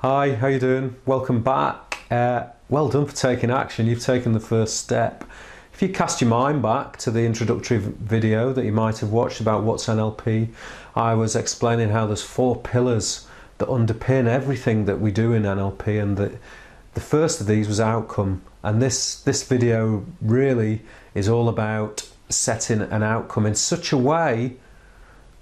Hi, how you doing? Welcome back. Well done for taking action. You've taken the first step. If you cast your mind back to the introductory video that you might have watched about what's NLP, I was explaining how there's 4 pillars that underpin everything that we do in NLP, and the first of these was outcome. And this video really is all about setting an outcome in such a way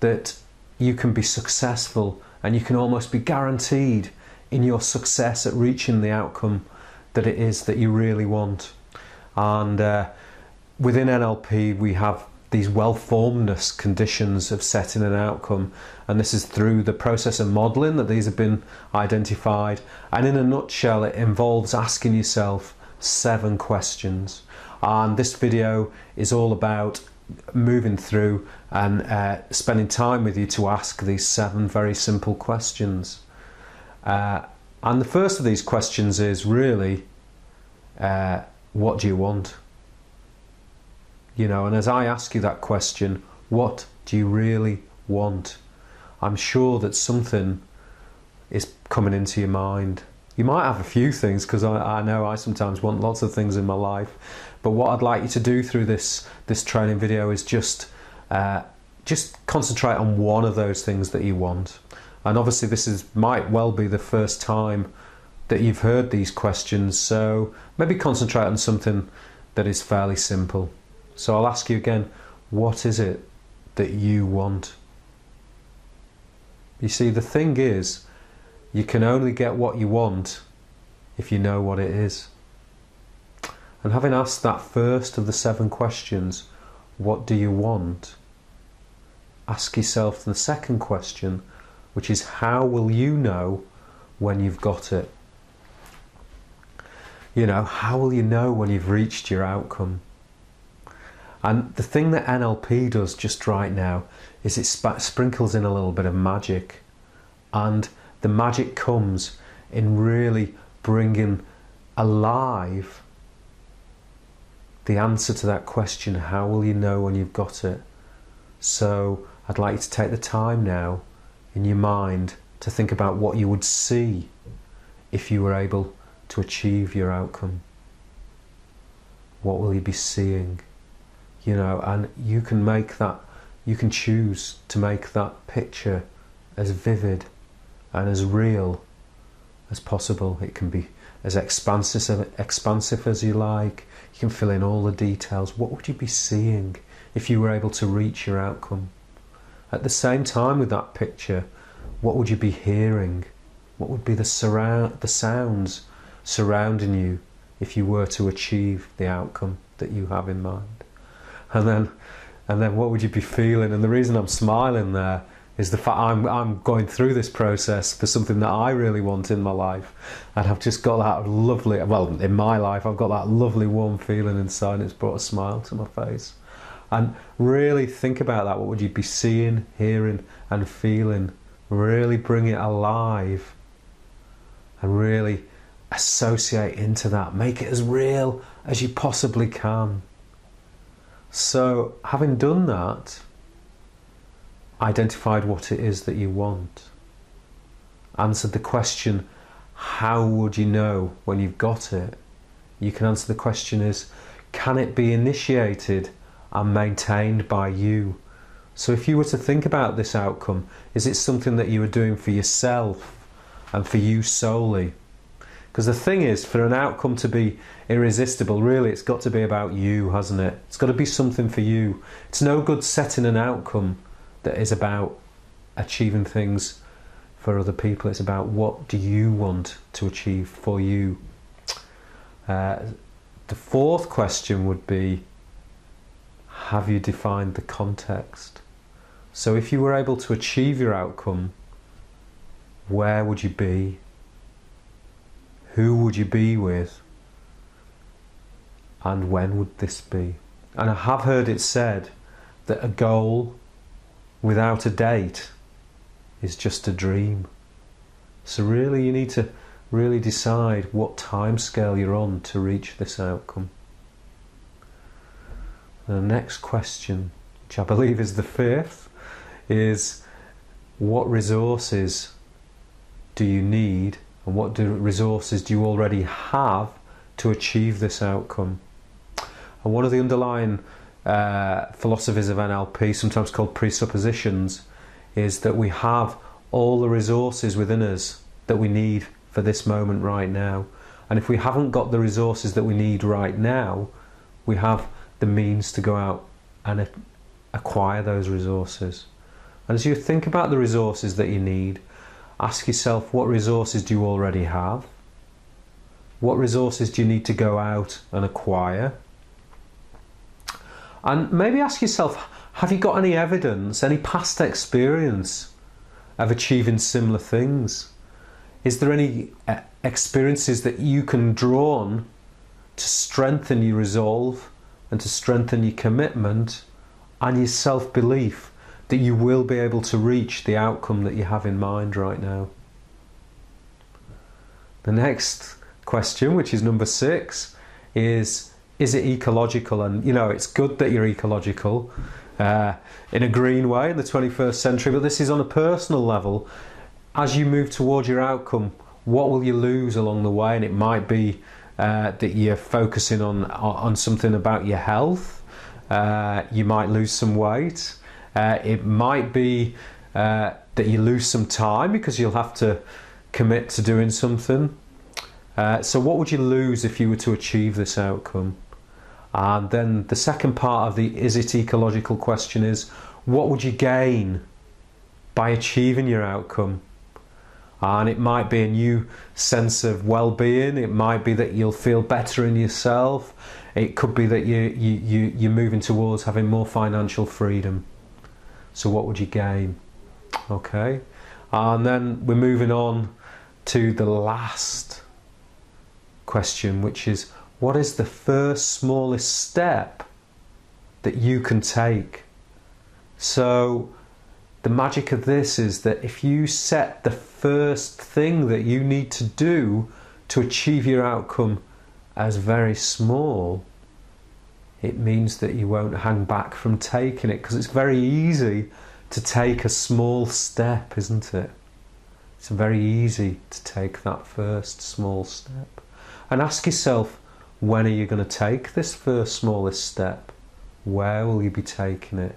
that you can be successful and you can almost be guaranteed in your success at reaching the outcome that it is that you really want. And within NLP we have these well-formedness conditions of setting an outcome, and this is through the process of modelling that these have been identified. And in a nutshell, it involves asking yourself 7 questions, and this video is all about moving through and spending time with you to ask these 7 very simple questions. And the first of these questions is really, what do you want? You know, and as I ask you that question, what do you really want? I'm sure that something is coming into your mind. You might have a few things, because I know I sometimes want lots of things in my life. But what I'd like you to do through this training video is just concentrate on one of those things that you want. And obviously this might well be the first time that you've heard these questions, so maybe concentrate on something that is fairly simple. So I'll ask you again, what is it that you want? You see, the thing is, you can only get what you want if you know what it is. And having asked that first of the 7 questions, what do you want? Ask yourself the second question, which is, how will you know when you've got it? You know, how will you know when you've reached your outcome? And the thing that NLP does just right now is it sprinkles in a little bit of magic. And the magic comes in really bringing alive the answer to that question, how will you know when you've got it? So I'd like you to take the time now in your mind to think about what you would see if you were able to achieve your outcome. What will you be seeing? You know, and you can make that, you can choose to make that picture as vivid and as real as possible. It can be as expansive as you like. You can fill in all the details. What would you be seeing if you were able to reach your outcome? At the same time with that picture, what would you be hearing? What would be the sounds surrounding you if you were to achieve the outcome that you have in mind? And then what would you be feeling? And the reason I'm smiling there is the fact I'm going through this process for something that I really want in my life, and I've just got that lovely, well, in my life I've got that lovely warm feeling inside, and it's brought a smile to my face. And really think about that. What would you be seeing, hearing and feeling? Really bring it alive and really associate into that. Make it as real as you possibly can. So having done that, identified what it is that you want, answered the question, how would you know when you've got it? You can answer the question is, can it be initiated and maintained by you? So if you were to think about this outcome, is it something that you are doing for yourself and for you solely? Because the thing is, for an outcome to be irresistible, really it's got to be about you, hasn't it? It's got to be something for you. It's no good setting an outcome that is about achieving things for other people. It's about what do you want to achieve for you. The 4th question would be, have you defined the context? So if you were able to achieve your outcome, where would you be? Who would you be with? And when would this be? And I have heard it said that a goal without a date is just a dream. So really you need to really decide what time scale you're on to reach this outcome. And the next question, which I believe is the 5th, is what resources do you need And what resources do you already have to achieve this outcome? And one of the underlying philosophies of NLP, sometimes called presuppositions, is that we have all the resources within us that we need for this moment right now. And if we haven't got the resources that we need right now, we have the means to go out and acquire those resources. And as you think about the resources that you need, ask yourself, what resources do you already have? What resources do you need to go out and acquire? And maybe ask yourself, have you got any evidence, any past experience of achieving similar things? Is there any experiences that you can draw on to strengthen your resolve and to strengthen your commitment and your self-belief that you will be able to reach the outcome that you have in mind right now? The next question, which is number 6, is it ecological? And you know, it's good that you're ecological in a green way in the 21st century, but this is on a personal level. As you move towards your outcome, what will you lose along the way? And it might be that you're focusing on something about your health. You might lose some weight. It might be that you lose some time because you'll have to commit to doing something. So what would you lose if you were to achieve this outcome? And then the second part of the is it ecological question is, what would you gain by achieving your outcome? And it might be a new sense of well-being. It might be that you'll feel better in yourself. It could be that you're moving towards having more financial freedom. So what would you gain? Okay. And then we're moving on to the last question, which is, what is the first smallest step that you can take? So the magic of this is that if you set the first thing that you need to do to achieve your outcome as very small, it means that you won't hang back from taking it, because it's very easy to take a small step, isn't it? It's very easy to take that first small step. And ask yourself, when are you going to take this first smallest step? Where will you be taking it?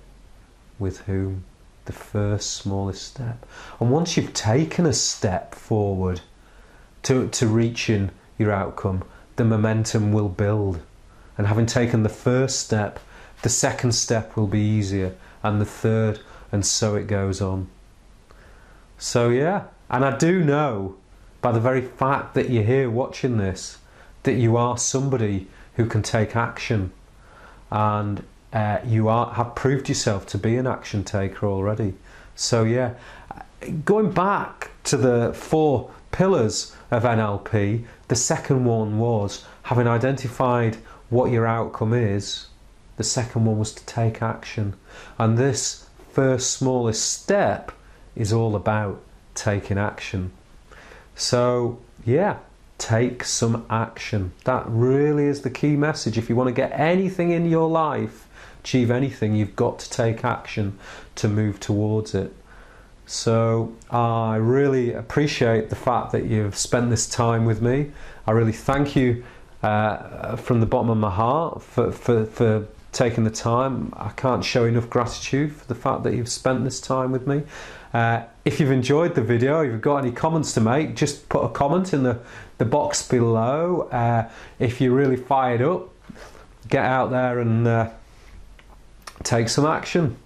With whom? The first smallest step. And once you've taken a step forward to reaching your outcome, the momentum will build. And having taken the first step, the second step will be easier, and the third, and so it goes on. So yeah, and I do know by the very fact that you're here watching this, that you are somebody who can take action, and you have proved yourself to be an action taker already. So yeah, going back to the 4 pillars of NLP, the second one was, having identified what your outcome is, the second one was to take action. And this first smallest step is all about taking action. So yeah, take some action. That really is the key message. If you want to get anything in your life, achieve anything, you've got to take action to move towards it. So I really appreciate the fact that you've spent this time with me. I really thank you from the bottom of my heart for taking the time. I can't show enough gratitude for the fact that you've spent this time with me. If you've enjoyed the video, if you've got any comments to make, just put a comment in the box below. If you're really fired up, get out there and take some action.